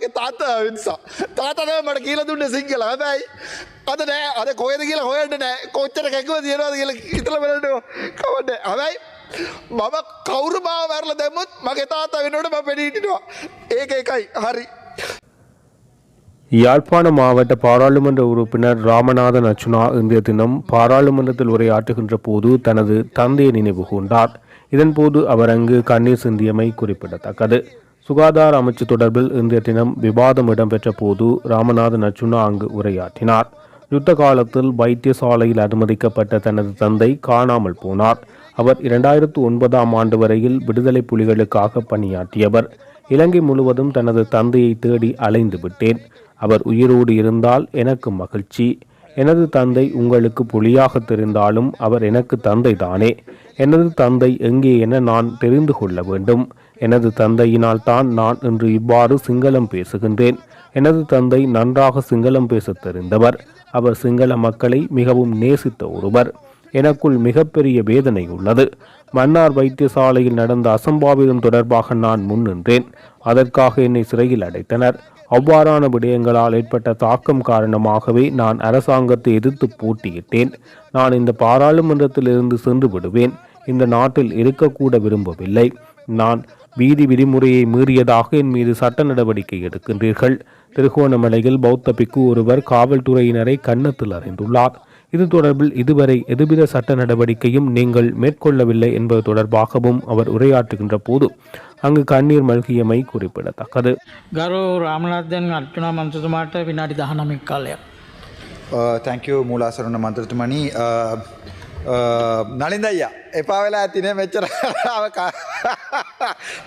මගේ තාත්තා නිසා. තාත්තා තමයි මට කියලා දුන්නේ සිංහල. හැබැයි අද නෑ. අද කොහෙද කියලා හොයන්න නෑ. කොච්චර කැකුව තියනවද කියලා හිතලා බලන්න කවන්නේ. හැබැයි මම කවුරු මාව වැරලා දැම්මොත් මගේ තාත්තා වෙනකොට මම පෙනී හිටිනවා. ඒක එකයි. හරි. யாழ்ப்பாண மாவட்ட பாராளுமன்ற உறுப்பினர் ராமநாதன் அர்ச்சுனா இன்றைய தினம் பாராளுமன்றத்தில் உரையாற்றுகின்ற போது தனது தந்தையை நினைவு கூர்ந்தார். இதன்போது அவர் அங்கு கண்ணீர் சிந்தியமை குறிப்பிடத்தக்கது. சுகாதார அமைச்சு தொடர்பில் இன்றைய தினம் விவாதம் இடம்பெற்ற போது ராமநாதன் அர்ச்சுனா அங்கு உரையாற்றினார். யுத்த காலத்தில் வைத்தியசாலையில் அனுமதிக்கப்பட்ட தனது தந்தை காணாமல் போனார். அவர் 2009ஆம் ஆண்டு வரையில் விடுதலை புலிகளுக்காக பணியாற்றியவர். இலங்கை முழுவதும் தனது தந்தையை தேடி அலைந்து விட்டேன். அவர் உயிரோடு இருந்தால் எனக்கு மகிழ்ச்சி. எனது தந்தை உங்களுக்கு புலியாக தெரிந்தாலும் அவர் எனக்கு தந்தை தானே. எனது தந்தை எங்கே என நான் தெரிந்து கொள்ள வேண்டும். எனது தந்தையினால் தான் நான் இன்று இவ்வாறு சிங்களம் பேசுகின்றேன். எனது தந்தை நன்றாக சிங்களம் பேச தெரிந்தவர். அவர் சிங்கள மக்களை மிகவும் நேசித்த ஒருவர். எனக்குள் மிகப்பெரிய வேதனை உள்ளது. மன்னார் வைத்தியசாலையில் நடந்த அசம்பாவிதம் தொடர்பாக நான் முன்னின்றேன். அதற்காக என்னை சிறையில் அடைத்தனர். அவ்வாறான விடயங்களால் ஏற்பட்ட தாக்கம் காரணமாகவே நான் அரசாங்கத்தை எதிர்த்து போட்டியிட்டேன். நான் இந்த பாராளுமன்றத்தில் இருந்து சென்று விடுவேன். இந்த நாட்டில் இருக்கக்கூட விரும்பவில்லை. நான் வீதி விதிமுறையை மீறியதாக என் மீது சட்ட நடவடிக்கை எடுக்கின்றீர்கள். திருகோணமலையில் பௌத்த பிக்கு ஒருவர் காவல்துறையினரை கன்னத்தில் அறிந்துள்ளார். இது தொடர்பில் இதுவரை எதுவித சட்ட நடவடிக்கையும் நீங்கள் மேற்கொள்ளவில்லை என்பது தொடர்பாகவும் அவர் உரையாற்றுகின்ற போது அங்கு கண்ணீர் மல்கியமை குறிப்பிடத்தக்கது. ගරු රාමනාදන් අර්චුනා මන්ත්‍රතුමාට විනාඩි 19ක් කාලයක්. තැංකයු මූලාසරණ මන්ත්‍රතුමනි. නලින්ද අයියා එපා වෙලා ඇතිනේ මෙච්චර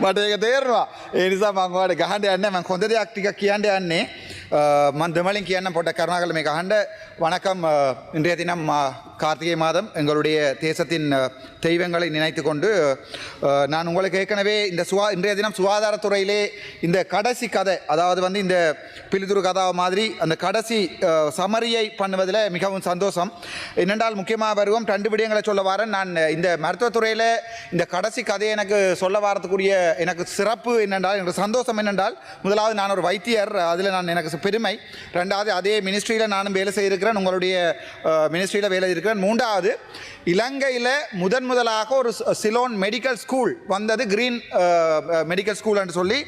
මට ඒක තේරෙනවා. ඒ නිසා මම ඔයාලට ගහන්න යන්නේ. මම හොඳ දෙයක් ටිකක් කියන්න යන්නේ. මම දෙමළෙන් කියන්න පොඩ්ඩක් කරුණාකරලා මේක අහන්න. வணக்கம். இன்றைய தினம் கார்த்திகை மாதம் எங்களுடைய தேசத்தின் தெய்வங்களை நினைத்து கொண்டு நான் உங்களுக்கு ஏற்கனவே இந்த இன்றைய தினம் சுகாதாரத்துறையிலே இந்த கடைசி கதை, அதாவது வந்து இந்த பிலிதுரு கதை மாதிரி அந்த கடைசி சமரியை பண்ணுவதில் மிகவும் சந்தோஷம். என்னென்றால் முக்கியமாக வருவோம் 2 விடயங்களை சொல்ல வரேன். நான் இந்த மருத்துவத்துறையில் இந்த கடைசி கதையை எனக்கு சொல்ல வரத்துக்குரிய எனக்கு சிறப்பு என்னென்றால், எனக்கு சந்தோஷம் என்னென்றால், முதலாவது நான் ஒரு வைத்தியர், அதில் நான் எனக்கு பெருமை. 2வது அதே மினிஸ்ட்ரியில் நானும் வேலை செய்திருக்கிறேன், உங்களுடைய மினிஸ்ட்ரியில் வேலை இருக்கிறேன். 3வது இலங்கையில் முதலாக ஒரு சிலோன் மெடிக்கல் ஸ்கூல் வந்தது. கிரீன் மெடிக்கல் ஸ்கூல் என்று சொல்லி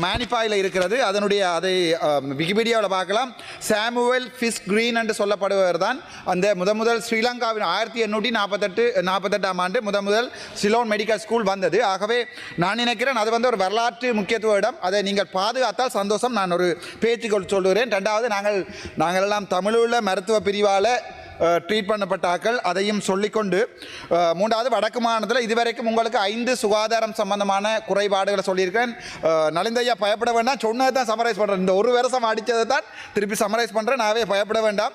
மேனிஃபாயில் இருக்கிறது. அதனுடைய அதை விக்கிபீடியாவில் பார்க்கலாம். சாமுவேல் ஃபிஷ் கிரீன் என்று சொல்லப்படுவர் தான் அந்த முதல் ஸ்ரீலங்காவின் 1848ஆம் ஆண்டு முதல் சிலோன் மெடிக்கல் ஸ்கூல் வந்தது. ஆகவே நான் நினைக்கிறேன் அது வந்து ஒரு வரலாற்று முக்கியத்துவ இடம். அதை நீங்கள் பாதுகாத்தால் சந்தோஷம். நான் ஒரு பேச்சுக்கள் சொல்லுகிறேன். 2வது நாங்கள் எல்லாம் தமிழுள்ள மருத்துவ பிரிவால் ட்ரீட் பண்ணப்பட்ட ஆக்கள், அதையும் சொல்லிக்கொண்டு 3வது வடக்கு மாநிலத்தில் இதுவரைக்கும் உங்களுக்கு 5 சுகாதாரம் சம்பந்தமான குறைபாடுகளை சொல்லியிருக்கேன். நலிந்தையா பயப்பட வேண்டாம், சொன்னதை தான் சமரைஸ் பண்ணுறேன். இந்த ஒரு வருஷம் அடித்ததை தான் திருப்பி சமரைஸ் பண்ணுறேன். நாவே பயப்பட வேண்டாம்.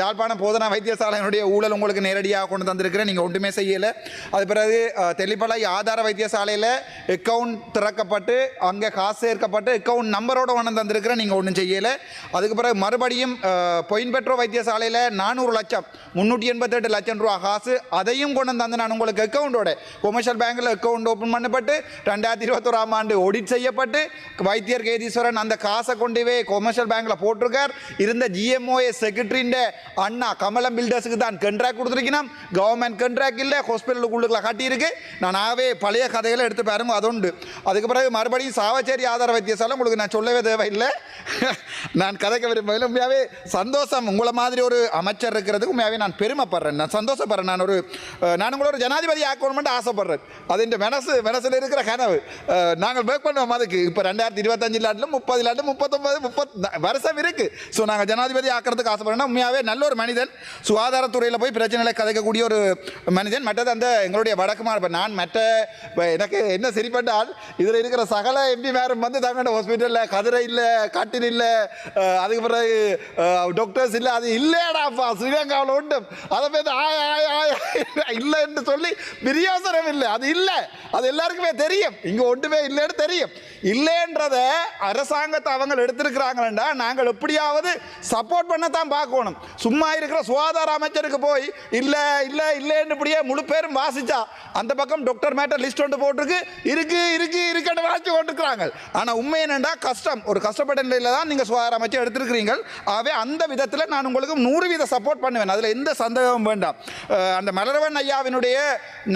யாழ்ப்பாணம் போதனா வைத்தியசாலையினுடைய ஊழல் உங்களுக்கு நேரடியாக கொண்டு தந்திருக்கிறேன். நீங்கள் ஒன்றுமே செய்யலை. அது பிறகு தெல்லிப்பளை ஆதார வைத்தியசாலையில் அக்கௌண்ட் திறக்கப்பட்டு அங்கே காசு சேர்க்கப்பட்டு அக்கௌண்ட் நம்பரோடு கொண்டு தந்திருக்கிறேன். நீங்கள் ஒன்றும் செய்யலை. அதுக்கு பிறகு மறுபடியும் பொயின்பெட்ரோ வைத்தியசாலையில் 400 லட்சம் 388 லட்சம் ரூபா காசு அதையும் கொண்டு வந்து நான் உங்களுக்கு அக்கௌண்டோட கொமர்ஷியல் பேங்கில் அக்கௌண்ட் ஓப்பன் பண்ணப்பட்டு 2021ஆம் ஆண்டு ஆடிட் செய்யப்பட்டு வைத்தியர் கேதீஸ்வரன் அந்த காசை கொண்டு போய் கொமர்ஷியல் பேங்கில் போட்டிருக்கார். இருந்த ஜிஎம்ஓஏ செக்ரட்டரின்ற அண்ணா கமலம் பில்டர்ஸுக்கு தான் கண்ட்ராக்ட் கொடுத்துருக்கணும். கவர்மெண்ட் கண்ட்ராக்ட் இல்லை, ஹாஸ்பிட்டலுக்குள்ளுக்குள்ள கட்டியிருக்கு. நான் ஆகவே பழைய கதைகளை எடுத்து பாருங்க, அது உண்டு. அதுக்கு பிறகு மறுபடியும் சாவச்சேரி ஆதார வைத்தியசாலை உங்களுக்கு நான் சொல்லவே தேவையில்லை. நான் கதைக்க விரும்பவில்லை. உண்மையாகவே சந்தோஷம். உங்களை மாதிரி ஒரு அமைச்சர் இருக்கிறதுக்கு உண்மையாகவே நான் பெருமைப்படுறேன், நான் சந்தோஷப்படுறேன். நான் உங்களை ஒரு ஜனாதிபதி ஆக்கணும்னு ஆசைப்படுறேன். அது இந்த மனசில் இருக்கிற கனவு. நாங்கள் ஒர்க் பண்ணுவோம் அதுக்கு. இப்போ 2025 இல்லாட்டிலும் 30 இல்லாட்டிலும் 30 வருஷம் இருக்குது. ஸோ நாங்கள் ஜனாதிபதி ஆக்கிறதுக்கு ஆசைப்படுறோம். உண்மையாகவே நல்ல ஒரு மனிதன், சுகாதாரத்துறையில் போய் பிரச்சனைகளை கதைக்கக்கூடிய ஒரு மனிதன். மற்றது அந்த எங்களுடைய வடக்கு மாநிலம் நான் எனக்கு என்ன சரிப்பட்டால் இதில் இருக்கிற சகல எம்பி மேரும் வந்து தங்கண்ட ஹாஸ்பிட்டலில் கதிரை இல்லை, கட்டில் இல்லை, அதுக்கு பிறகு டாக்டர்ஸ் இல்லை. அது இல்லைடாப்பா ஸ்ரீலங்காவில் உண்டு. அதை பேர் இல்லை என்று சொல்லி பிரியோசனம் இல்லை. அது இல்லை, அது எல்லாருக்குமே தெரியும். இங்கே ஒன்றுமே இல்லைன்னு தெரியும். இல்லைன்றத அரசாங்கத்தை அவங்க எடுத்திருக்கிறாங்களா, நாங்கள் எப்படியாவது சப்போர்ட் பண்ணத்தான் பார்க்கணும். சும்மா இருக்கிற சுகாதார அமைச்சருக்கு போய் இல்லை இல்லை இல்லைன்னு இப்படியே முழு பேரும் வாசிச்சா அந்த பக்கம் டாக்டர் மேட்டர் லிஸ்ட் ஒன்று போட்டிருக்கு இருக்குன்னு வாசிச்சு கொண்டிருக்கிறாங்க. ஆனால் உண்மை என்னென்னா கஷ்டம், ஒரு கஷ்டப்பட்ட நிலையில் தான் நீங்கள் சுகாதார அமைச்சர் எடுத்திருக்கிறீங்க. ஆகவே அந்த விதத்தில் நான் உங்களுக்கு 100% சப்போர்ட் பண்ணுவேன், அதில் எந்த சந்தேகமும் வேண்டாம். அந்த மலரவன் ஐயாவினுடைய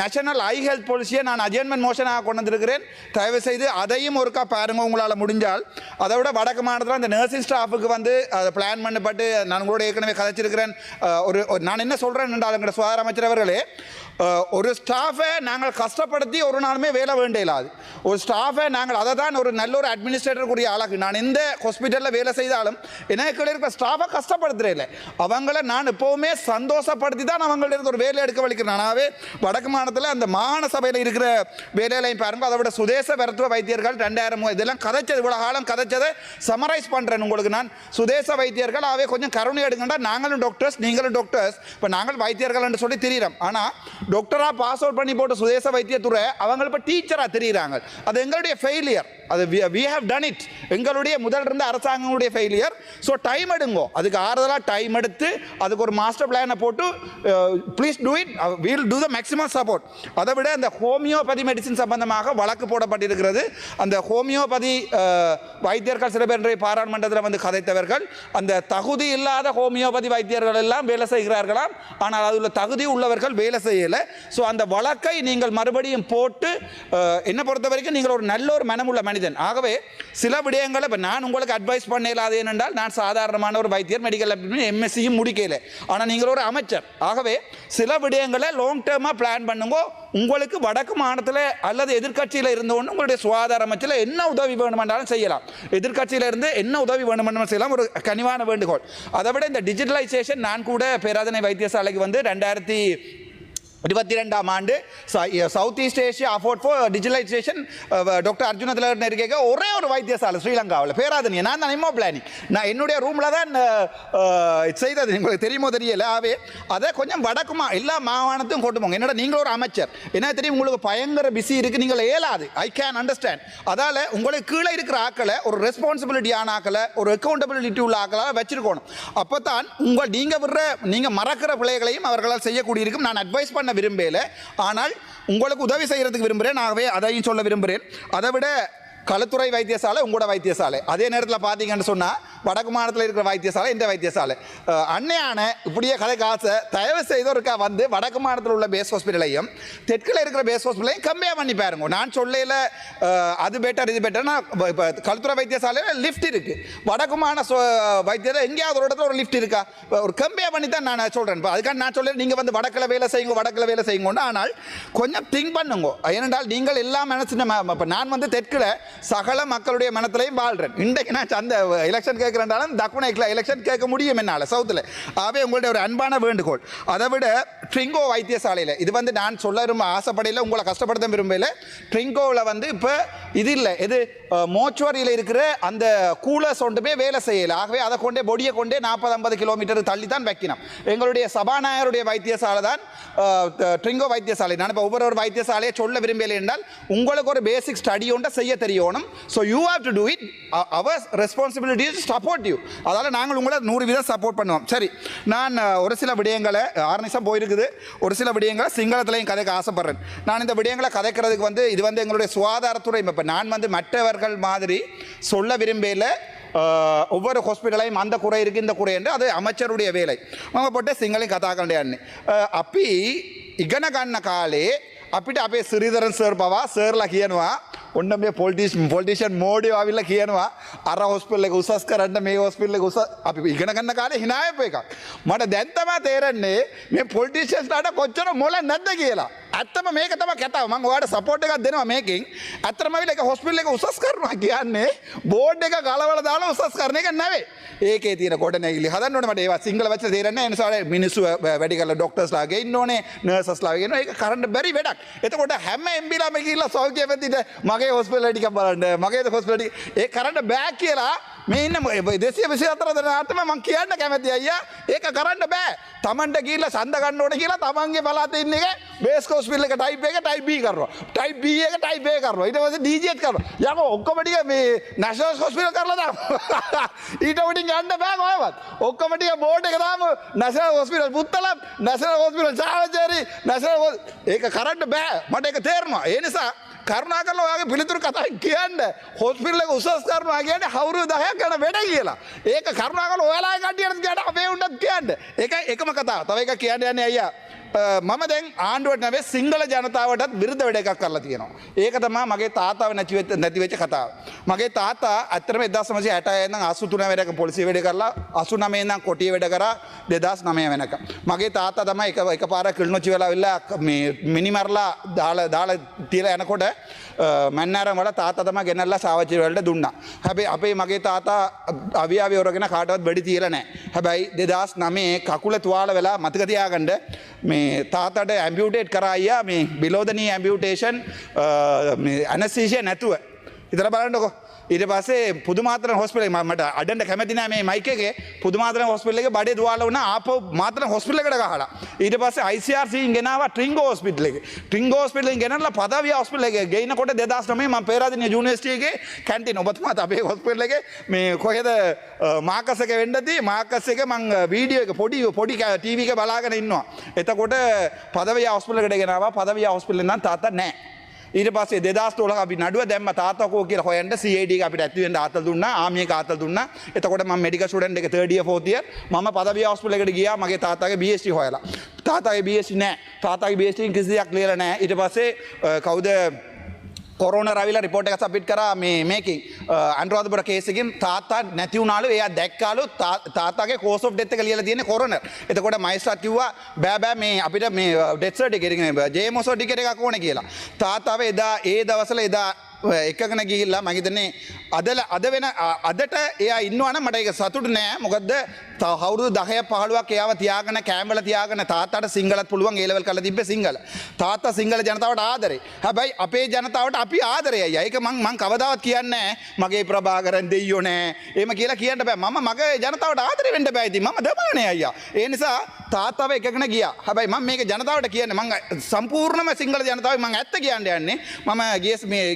நேஷனல் ஐ ஹெல்த் பாலிசியை நான் அஜென்மெண்ட் மோஷனாக கொண்டு வந்திருக்கிறேன். தயவு செய்து அதையும் ஒருக்கா பாருங்க உங்களால் முடிஞ்சால். அதை விட வடக்கு மாநிலத்தில் அந்த நர்சிங் ஸ்டாஃபுக்கு வந்து அதை பிளான் பண்ணப்பட்டு நான் உங்களோட ஏற்கனவே கதைச்சிருக்கிறேன். நான் என்ன சொல்கிறேன் என்றால் எங்களோட சுகாதார அமைச்சர் அவர்களே, ஒரு ஸ்டாஃபை நாங்கள் கஷ்டப்படுத்தி ஒரு நாளுமே வேலை வேண்டியலாது. ஒரு ஸ்டாஃபை நாங்கள் அதை தான் ஒரு நல்ல ஒரு அட்மினிஸ்ட்ரேட்டருக்குரிய ஆளாக்கு. நான் எந்த ஹாஸ்பிட்டலில் வேலை செய்தாலும் எனக்கு இருக்கிற ஸ்டாஃபை கஷ்டப்படுத்துகிறேன் இல்லை, அவங்கள நான் எப்போவுமே சந்தோஷப்படுத்தி தான் அவங்கள்ட்ட ஒரு வேலை எடுக்க வலிக்கிறேன். நானாவே வடக்கு மாநிலத்தில் அந்த மாகாண சபையில் இருக்கிற வேலைகளையும் பாருங்கள். அதை விட சுதேச மருத்துவ வைத்தியர்கள் 2000 இதெல்லாம் கதைச்சது, இவ்வளோ காலம் கதைச்சதை சமரைஸ் பண்ணுறேன் உங்களுக்கு நான். சுதேச வைத்தியர்கள் அவே கொஞ்சம் கருணை எடுங்கண்டா, நாங்களும் டாக்டர்ஸ் நீங்களும் டாக்டர்ஸ், இப்போ நாங்கள் வைத்தியர்கள் என்று சொல்லி தெரிகிறோம். ஆனால் டாக்டராக பாஸ் அவுட் பண்ணி போட்ட சுதேச வைத்தியத்துறை அவங்க இப்போ டீச்சராக தெரியுறாங்க. அது எங்களுடைய ஃபெயிலியர். அது we have done it. எங்களுடைய முதல் இருந்த அரசாங்கங்களுடைய ஃபெயிலியர். ஸோ டைம் எடுங்கோ, அதுக்கு ஆறுதலாக டைம் எடுத்து அதுக்கு ஒரு மாஸ்டர் பிளானை போட்டு please do it, we'll do the maximum support. அதை விட அந்த ஹோமியோபதி மெடிசின் சம்பந்தமாக வழக்கு போடப்பட்டிருக்கிறது. அந்த ஹோமியோபதி வைத்தியர்கள் சில பேர் பாராளுமன்றத்தில் வந்து கதைத்தவர்கள் அந்த தகுதி இல்லாத ஹோமியோபதி வைத்தியர்கள் எல்லாம் வேலை செய்கிறார்களாம். ஆனால் அதில் தகுதி உள்ளவர்கள் வேலை செய்யலை. ஸோ அந்த வழக்கை நீங்கள் மறுபடியும் போட்டு என்னை பொறுத்த வரைக்கும் நீங்கள் ஒரு நல்ல ஒரு மனமுள்ள மனிதன். ஆகவே சில விடயங்களை இப்போ நான் உங்களுக்கு அட்வைஸ் பண்ண இல்லாத ஏனென்றால் நான் சாதாரணமான ஒரு வைத்தியர், மெடிக்கல் எம்எஸ்சியும் முடிக்கல. ஆனால் நீங்கள் ஒரு அமைச்சர். ஆகவே சில விடயங்களை லாங் டேர்மாக பிளான் பண்ணுங்க. உங்களுக்கு வடக்கு மாநிலத்தில் அல்லது எதிர்கட்சியில் இருந்தோன்னு உங்களுடைய சுகாதார அமைச்சில் என்ன உதவி வேணுமென்றாலும் செய்யலாம். எதிர்கட்சியில் இருந்து என்ன உதவி வேணுமென்றாலும் செய்யலாம், ஒரு கனிவான வேண்டுகோள். அதை விட இந்த டிஜிட்டலைசேஷன், நான் கூட பேராதனை வைத்தியசாலைக்கு வந்து 2022ஆம் ஆண்டு south east Asia effort for digitalisation doctor Arjuna Thilakar இருக்க ஒரே ஒரு வைத்தியசாலை ஸ்ரீலங்காவில் பேராதனியை நான் தான் எம்ஓ பிளானிங் நான் என்னுடைய ரூமில் தான் செய்தது. உங்களுக்கு தெரியுமோ தெரியல. ஆகவே அதை கொஞ்சம் வடக்குமா எல்லா மாகாணத்தையும் கொண்டு போங்க. என்னோட நீங்கள் ஒரு அமைச்சர், என்ன தெரியும் உங்களுக்கு பயங்கர பிஸி இருக்குது, நீங்கள் ஏலாது. I can understand. அதால் உங்களுக்கு கீழே இருக்கிற ஆக்களை ஒரு ரெஸ்பான்சிபிலிட்டியான ஆக்களை, ஒரு அக்கௌண்டபிலிட்டி உள்ள ஆக்களாக வச்சிருக்கணும். அப்போ தான் நீங்கள் மறக்கிற பிள்ளைகளையும் அவர்களால் செய்யக்கூடிய இருக்கும். நான் அட்வைஸ் பண்ண விரும்பல, ஆனால் உங்களுக்கு உதவி செய்யறதுக்கு விரும்புகிறேன். ஆகவே அதையும் சொல்ல விரும்புகிறேன். அதை விட களத்துறை வைத்தியசாலை உங்களோட வைத்தியசாலை, அதே நேரத்தில் பார்த்தீங்கன்னு சொன்னால் வடக்கு மாநிலத்தில் இருக்கிற வைத்தியசாலை இந்த வைத்தியசாலை அன்னையான இப்படியே கதை காசை தயவு செய்தோருக்கா வந்து வடக்கு மாநிலத்தில் உள்ள பேஸ் ஹாஸ்பிட்டலையும் தெற்கில் இருக்கிற பேஸ் ஹாஸ்பிட்டலையும் கம்பேர் பண்ணி பாருங்க. நான் சொல்லையில் அது பெட்டர் இது பெட்டர்னா இப்போ களத்துறை வைத்தியசாலையில் லிஃப்ட் இருக்குது, வடக்கு மாநில வைத்தியத்தில் எங்கேயாவது ஒரு இடத்துல ஒரு லிஃப்ட் இருக்கா, ஒரு கம்பேர் பண்ணி தான் நான் சொல்கிறேன். இப்போ அதுக்காக நான் சொல்ல நீங்கள் வந்து வடக்கில் வேலை செய்யுங்க. ஆனால் கொஞ்சம் திங்க் பண்ணுங்க. ஏனென்றால் நீங்கள் எல்லாம் நினச்சின இப்போ நான் வந்து தெற்கில் சகல மக்களுடைய மனத்திலையும் வாழ்றேன். இன்றைக்கு நான் அந்த எலெக்ஷன் கேட்குறேன்டாலும் தக்குனைக்கில் எலெக்ஷன் கேட்க முடியும் என்னால் சவுத்தில். ஆகவே உங்களுடைய ஒரு அன்பான வேண்டுகோள். அதை விட ட்ரிங்கோ வைத்தியசாலையில் இது வந்து நான் சொல்ல ரொம்ப ஆசைப்படையில் உங்களை கஷ்டப்படுத்த விரும்பல. ட்ரிங்கோவில் வந்து இப்போ இது இல்லை, இது மோச்சுவரியில் இருக்கிற அந்த கூலர்ஸ் ஒன்றுமே வேலை செய்யலை. ஆகவே அதை கொண்டே பொடியை கொண்டே 40-50 கிலோமீட்டர் தள்ளி தான் வைக்கணும். எங்களுடைய சபாநாயகருடைய வைத்தியசாலை தான் ட்ரிங்கோ வைத்தியசாலை. நான் இப்போ ஒவ்வொரு வைத்தியசாலையை சொல்ல விரும்பலை என்றால் உங்களுக்கு ஒரு பேசிக் ஸ்டடி ஒன்றை செய்ய தெரியணும். So you have to do it. Our responsibility is support you. அதால் நாங்கள் உங்களை 100% சப்போர்ட் பண்ணுவோம். சரி, நான் ஒரு சில விடயங்களை 6 நிமிஷம் போயிருக்குது, ஒரு சில விடயங்களை சிங்களத்திலையும் கதைக்க ஆசைப்படுறேன். நான் இந்த விடயங்களை கதைக்கிறதுக்கு வந்து இது வந்து எங்களுடைய சுகாதாரத்துறை. இப்போ நான் வந்து மற்றவர்கள் மாதிரி சொல்ல விரும்பல. ஒவ்வொரு ஹாஸ்பிட்டலையும் அந்த குறை இருக்குது இந்த குறை என்று அது அமைச்சருடைய வேலை. அவங்க போட்டு සිංහලෙන් කතා කරන්න යන්නේ. අපි ඉගෙන ගන්න කාලේ අපිට අපේ සිරිදරන් සර් පවා සර්ලා කියනවා ඔන්න මේ පොලිටිෂියන් මෝඩයෝ ආවිල්ලා කියනවා අර හොස්පිටල් එක උසස් කරන්න මේ හොස්පිටල් එක උසස්. අපි ඉගෙන ගන්න කාලේ hina යපු එකක්. මට දැන් තමයි තේරෙන්නේ මේ පොලිටිෂියන්ස්ලාට කොච්චර මොළ නැද්ද කියලා. ඇත්තම මේක තමයි කතාව. මම ඔයාලට සපෝට් එකක් දෙනවා මේකෙන්. ඇත්තටම අවිල එක හොස්පිටල් එක උසස් කරනවා කියන්නේ බෝඩ් එක ගලවලා දාලා උසස් කරන එක නෙවෙයි. ඒකේ තියෙන ගොඩනැගිලි හදන්න ඕනේ. මට ඒවා සිංහල වචන තේරෙන්නේ නැහැ. ඒ නිසා මිනිස්සු වැඩි කරලා ડોක්ටර්ස්ලා ගෙන්න ඕනේ, නර්සස්ලා ගෙන්න ඕනේ. ඒක කරන්න බැරි වැඩක්. එතකොට හැම එම්බිලාම ගිහිල්ලා සෞඛ්‍ය පැත්තට මගේ හොස්පිටල් ටික බලන්න, මගේ හොස්පිටල් ඒ කරන්න බෑ කියලා මේ ඉන්න 224 දෙනාටම මම කියන්න කැමතියි අයියා. ඒක කරන්න බෑ. Tamanට ගිහිල්ලා සඳ ගන්න ඕනේ කියලා තමන්ගේ පළාතේ ඉන්න එක බේස් හොස්පිටල් එක ටයිප් එක ටයිප් B කරනවා. ටයිප් B එක ටයිප් A කරනවා. ඊට පස්සේ DGH කරනවා. යකෝ ඔක්කොම ටික මේ නැෂනල් හොස්පිටල් කරලා දාමු. ඊට උඩින් යන්න බෑ කොහෙවත්. ඔක්කොම ටික බෝඩ් එක දාමු. National hospital Puttalam, national hospital Chavakachcheri, national ඒක කරන්න බෑ. මට ඒක තේරෙනවා. ඒ නිසා කරුණා කරලා ඔයාගේ පිළිතුරු කතා කියන්න. හොස්පිටල් එක උසස් කරනවා කියන්නේ අවුරුදු 10ක් යන වැඩ කියලා. ඒක කරුණා කරලා ඔයාලා කට්ටියට කියන්න අපේ උන්ටත් කියන්න. ඒකයි එකම කතාව. තව එකක් කියන්න යන්නේ අයියා. මම දැන් ආණ්ඩුවට නැවේ සිංහල ජනතාවටත් විරුද්ධ වැඩ එකක් කරලා තියෙනවා. ඒක තමයි මගේ තාත්තාව නැති වෙච්ච කතාව. මගේ තාත්තා ඇත්තටම 1966 ඉඳන් 83 වෙනකම් පොලිසිය වැඩ කරලා 89 ඉඳන් කොටිය වැඩ කරා 2009 වෙනකම්. මගේ තාත්තා තමයි එකපාරක් කිල්නොච්චි වෙලා අවිල්ලා මේ මිනිමරලා දාලා තියලා යනකොට මන්නාරම් වල තාත්තා තමයි ගෙනල්ලා සාවචි වලට දුන්නා. හැබැයි අපේ මගේ තාත්තා අවියාවේ වරගෙන කාටවත් වෙඩි තියලා නැහැ. හැබැයි 2009 කකුල තුවාල වෙලා මතක තියාගන්න මේ තාතට ඇම්බියුටේට් කරායියා මේ බිලෝදනී ඇම්බියුටේෂන් ඇනස්තීසියා නැතුව. ඉතල බලන්නකො. ඊට පස්සේ පුදුමාතරන් හොස්පිටල් මට අඩන්න කැමති නෑ මේ මයික් එකේ. පුදුමාතරන් හොස්පිටල් එකේ බඩේ තුවාල වුණා ආපහු මාතරන් හොස්පිටල් එකට ගහලා. ඊට පස්සේ ICRC න් ගෙනාවා ට්‍රින්ගෝ හොස්පිටල් එකේ. ට්‍රින්ගෝ හොස්පිටල් එකෙන් ගෙනල්ලා පදවිය හොස්පිටල් එකේ ගේනකොට 2009 මම පේරාදෙණිය යුනිවර්සිටි එකේ කැන්ටින් ඔබතුමාත් අපේ හොස්පිටල් එකේ මේ කොහෙද මාකස් එක වෙන්නදී මාකස් එක මං වීඩියෝ එක පොඩි ටීවී එක බලාගෙන ඉන්නවා. එතකොට පදවිය හොස්පිටල් එකට ගෙනාවා. පදවිය හොස්පිටල් එකෙන් නම් තාත්තා නෑ. ඊට පස්සේ 2012 අපි නඩුව දැම්ම තාත්තකෝ කියලා හොයන්න CID එක අපිට ඇතුල් වෙන්න ආතල් දුන්නා. ආමි එක ආතල් දුන්නා. එතකොට මම මෙඩිකල් ස්ටුඩන්ට් එක 3rd year 4th year මම පදවිය හොස්පිටල් එකට ගියා මගේ තාත්තාගේ BSc හොයලා. තාත්තාගේ BSc නෑ. තාත්තාගේ BSc කිසි දෙයක් ලියලා නෑ. ඊට පස්සේ කවුද කොරෝනා රවිලා රිපෝට් එකක් සබ්මිට් කරා මේකෙන් අනුරාධපුර කේස් එකෙන් තාත්තා නැති වුණාලු. එයා දැක්කාලු තාත්තාගේ කෝස් ඔෆ් ඩෙත් එක ලියලා තියෙන්නේ කොරෝනා. එතකොට මයිස්ට්‍රාට් කිව්වා බෑ මේ අපිට මේ ඩෙත් සර්ටිෆිකේට් එක JMO සර්ටිෆිකේට් එකක් ඕනේ කියලා. තාත්තාව එදා ඒ දවස්වල එදා එකගෙන ගිහිල්ලා මම හිතන්නේ අදට එයා ඉන්නවා නම් මට ඒක සතුටු නෑ. මොකද අවුරුදු 10ක් 15ක් එයාව තියාගෙන කැම්බල තියාගෙන තාත්තාට සිංහලත් පුළුවන් ඒ ලෙවල් කරලා තිබ්බේ සිංහල. තාත්තා සිංහල ජනතාවට ආදරේ. හැබැයි අපේ ජනතාවට අපි ආදරේ අයියා. ඒක මං කවදාවත් කියන්නේ නෑ මගේ ප්‍රභාකරන් දෙයියෝ නෑ. එහෙම කියලා කියන්න බෑ. මම මගේ ජනතාවට ආදරේ වෙන්න බෑ. ඉතින් මම දමනනේ අයියා. ඒ නිසා තාත්තාව එකගෙන ගියා. හැබැයි මම මේක ජනතාවට කියන්නේ මං සම්පූර්ණම සිංහල ජනතාවයි මං ඇත්ත කියන්න යන්නේ. මම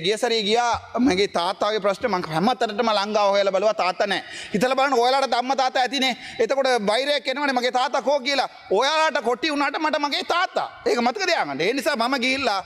ගිය සැරේ ගියා මගේ තාත්තාගේ ප්‍රශ්න මං හැමතැනටම ලංගාව හොයලා බලුවා තාත්තා නැහැ. හිතලා බලන්න ඔයාලට අම්මා තාත්තා ඇතිනේ. එතකොට බයිරයක් එනවනේ මගේ තාත්තා කෝ කියලා. ඔයාලට කොටි වුණාට මට මගේ තාත්තා. ඒක මතක තියාගන්න. ඒ නිසා මම ගිහිල්ලා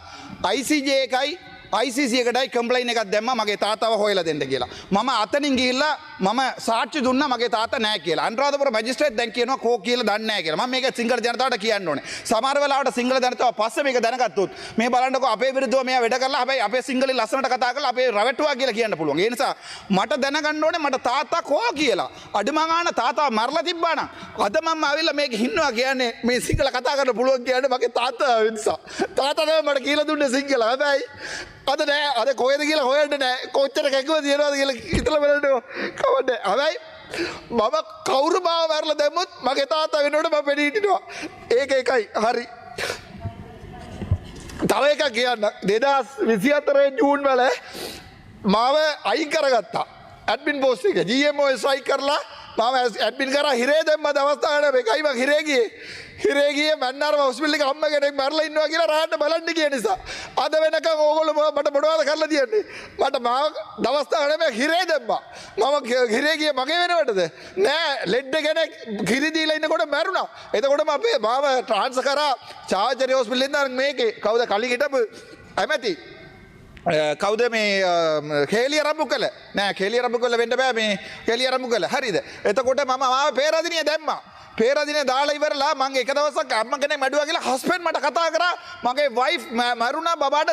ICJ එකයි ICC එකටයි කම්ප්ලයින් එකක් දැම්මා මගේ තාත්තාව හොයලා දෙන්න කියලා. මම අතනින් ගිහිල්ලා මම සාක්ෂි දුන්නා මගේ තාත්තා නැහැ කියලා. අනුරාධපුර මැජිස්ට්‍රේට් දැන් කියනවා කෝ කියලා දන්නේ නැහැ කියලා. මම මේක සිංහල ජනතාවට කියන්න ඕනේ. සමහර වෙලාවට සිංහල ජනතාව පස්සේ මේක දැනගත්තොත් මේ බලන්නකෝ අපේ විරුද්ධව මෙයා වැඩ කරලා හැබැයි අපේ සිංහලෙන් ලස්සනට කතා කරලා අපේ රවට්ටුවා කියලා කියන්න පුළුවන්. ඒ නිසා මට දැනගන්න ඕනේ මට තාත්තා කෝ කියලා. අඩුමගාන තාත්තා මරලා තිබ්බා නම් අද මම ආවිල්ලා මේක හින්නවා කියන්නේ මේ සිංහල කතා කරන්න පුළුවන් කියන්නේ මගේ තාත්තා නිසා. තාත්තා තමයි මට කියලා දුන්නේ සිංහල. හැබැයි අද නෑ අද කොහෙද කියලා හොයන්න නෑ. කොච්චර කැකුව තියනවද කියලා හිතලා බලන්න කවන්නේ. හැබැයි මම කවුරු මාව මරලා දැම්මොත් මගේ තාත්තා වෙනකොට මම පෙනී හිටිනවා. ඒක එකයි හරි. තව එකක් කියන්න 2024 ජූන් වල මාව අයින් කරගත්තා ඇඩ්මින් පෝස්ට් එක. GMO ස්ට්‍රයික් කරලා මාව ඇඩ්මින් කරා හිරේ දැම්ම දවස්තාවට මේකයි මම හිරේ ගියේ මන්නාරම හොස්පිටල් එකේ අම්ම කෙනෙක් මැරලා ඉන්නවා කියලා රාහට බලන්න ගිය නිසා. අද වෙනකන් ඕගොල්ලෝ මට මොනවද කරලා තියන්නේ? මට මාව දවස්තාවට මේ හිරේ දැම්මා. මම හිරේ ගියේ මගේ වෙනවටද? නෑ ලෙඩ කෙනෙක් කිරි දීලා ඉන්නකොට මැරුණා. එතකොට මාව ට්‍රාන්ස්ෆර් කරා චාවචරි හොස්පිටල් එකෙන් මේකේ කවුද කලින් හිටපු ඇමති කවුද මේ කේලිය රම්බු කළ නෑ කේලිය රම්බු කළ වෙන්න බෑ මේ කේලිය රම්බු කළ හරිද? එතකොට මම මාව පේරාදෙනිය දැම්මා. පේරාදෙනිය දාලා ඉවරලා මං එක දවසක් අම්ම කෙනෙක් මැඩුවා කියලා හස්බන්ඩ් මට කතා කරා මගේ වයිෆ් මරුණා බබාට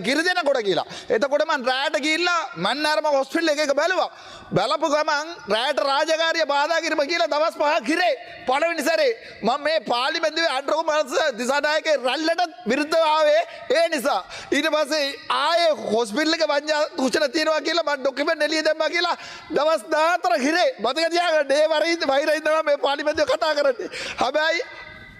කිරි දෙනකොට කියලා. එතකොට මං රැයට ගිහිල්ලා මන්නාරම හොස්පිටල් එකක බැලුවා. බලපු ගමන් රැයට රාජකාරිය බාධා කිරීම කියලා දවස් 5ක් හිරේ. පළවෙනි සැරේ මම මේ පාර්ලිමේන්තුවේ අන්ඩ්‍රෝ මාල්ස් දිසානායකගේ රැල්ලට විරුද්ධව ආවේ ඒ නිසා. ඊට පස්සේ ආයේ හොස්පිටල් එක වංජා සූචන තියෙනවා කියලා මම ඩොකියුමන්ට් එළිය දැම්මා කියලා දවස් 14 හිරේ. මතක තියාගන්න ඒ වයිරයි තමයි මේ පාර්ලිමේන්තුවේ කතා කරන්නේ. හැබැයි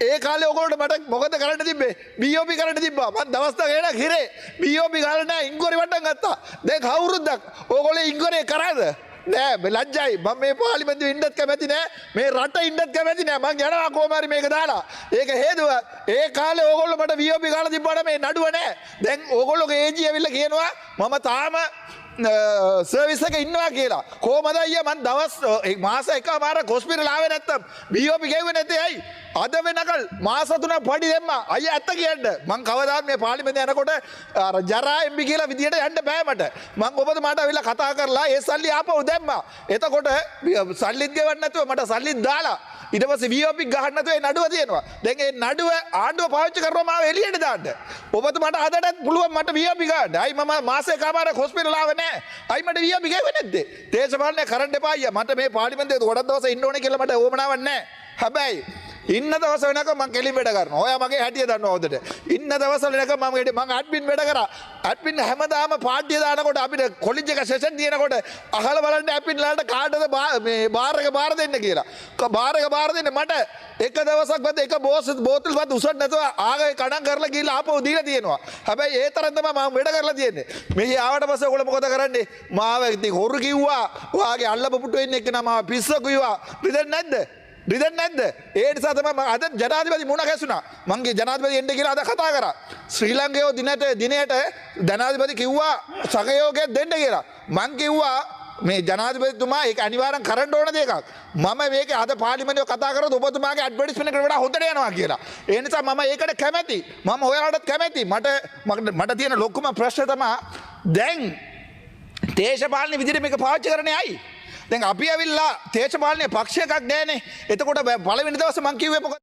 ඒ කාලේ ඔයගොල්ලෝ මට මොකද කරන්න තිබ්බේ? BOP කරන්න තිබ්බා. මම දවස් 10ක් හිරේ BOP ගාලා නෑ ඉන්ක්වයරි වට්ටම් ගත්තා. දැන් කවුරුද්දක් ඔයගොල්ලෝ ඉන්ක්වයරි කරාද? නෑ ලැජ්ජයි මම මේ පාර්ලිමේන්තුවේ ඉන්නත් කැමති නෑ මේ රට ඉන්නත් කැමති නෑ මං යනවා කොහොම හරි මේක දාලා ඒක හේතුව ඒ කාලේ ඕගොල්ලෝ මට VOP ගාලා තිබ්බාට මේ නඩුව නෑ දැන් ඕගොල්ලෝගේ ඒජී ඇවිල්ලා කියනවා මම තාම සර්විස් එක ඉන්නවා කියලා කොහමද අයියා මං දවස් මාස එකමාරක් හොස්පිටල් ආවේ නැත්තම් BOP ගෙව්වේ නැත්තේ ඇයි අද වෙනකල් මාස 3ක් පඩි දෙම්මා අයියා ඇත්ත කියන්න මං කවදාත් මේ පාර්ලිමේන්තුවේ යනකොට අර ජරා MB කියලා විදියට යන්න බෑ මට මං ඔබතුමාට අවිලා කතා කරලා ඒ සල්ලි ආපහු දැම්මා එතකොට සල්ලිත් ගෙවන්න නැතුව මට සල්ලිත් දාලා ඊට පස්සේ VOP ගහන්න නැතුව ඒ නඩුව තියෙනවා දැන් ඒ නඩුව ආණ්ඩුව පාවිච්චි කරනවා මාව එළියට දාන්න ඔබතුමාට අදටත් පුළුවන් මට VOP ගන්න අයි මම මාසෙකමාරක් හොස්පිටල් ආවේ නෑ අයි මට VOP ගෙවුවේ නැද්ද දේශපාලනය කරන්න එපා අයියා මට මේ පාර්ලිමේන්තුවේ ගොඩක් දවස් ඉන්න ඕනේ කියලා මට ඕමනාවක් නෑ හැබැයි ඉන්න දවස වෙනකම් මම කෙලින් වැඩ කරනවා. ඔයා මගේ හැටිය දන්නවා හොඳට. ඉන්න දවස් වල වෙනකම් මම ඇඩ්මින් වැඩ කරා. ඇඩ්මින් හැමදාම පාඩිය දානකොට අපිට කොලෙජ් එක සෙෂන් තියෙනකොට අහලා බලන්න ඇඩ්මින් ලාට කාටද මේ බාර් එක බාර දෙන්න කියලා. බාර් එක බාර දෙන්න මට එක දවසක් බද එක බෝතල්වත් උසන්න නැතුව ආගේ කඩම් කරලා ගිහලා ආපහු දීලා තියෙනවා. හැබැයි ඒ තරම් තමයි මම වැඩ කරලා තියෙන්නේ. මෙහි ආවට පස්සේ ඔයගොල්ලෝ මොකද කරන්නේ? මාව ඉතින් හොරු කිව්වා. ඔයාගේ අල්ලපු පුටු වෙන්න එක්ක නම පිස්සු කිව්වා. රිදෙන්නේ නැද්ද? රිදෙන්නේ නැද්ද? ඒ නිසා තමයි මම අද ජනාධිපති මුණ ගැසුණා. මංගේ ජනාධිපති එන්න කියලා අද කතා කරා. ශ්‍රී ලංකාවේ දිනයට ජනාධිපති කිව්වා සහයෝගයක් දෙන්න කියලා. මං කිව්වා මේ ජනාධිපතිතුමා ඒක අනිවාර්යෙන් කරන්න ඕන දෙයක්. මම මේක අද පාර්ලිමේන්තුවේ කතා කරොත් ඔබතුමාගේ ඇඩ්වර්ටයිස්මන්ට් එකට වඩා හොඳට යනවා කියලා. ඒ නිසා මම ඒකට කැමැති. මම ඔයාලටත් කැමැති. මට තියෙන ලොකුම ප්‍රශ්නේ තමයි දැන් දේශපාලන විදිහට මේක පාවිච්චි කරන්නේ ඇයි? දැන් අපි ඇවිල්ලා දේශපාලනයේ පක්ෂයක් නෑනේ. එතකොට පළවෙනි දවසේ මං කිව්වේ මොකද?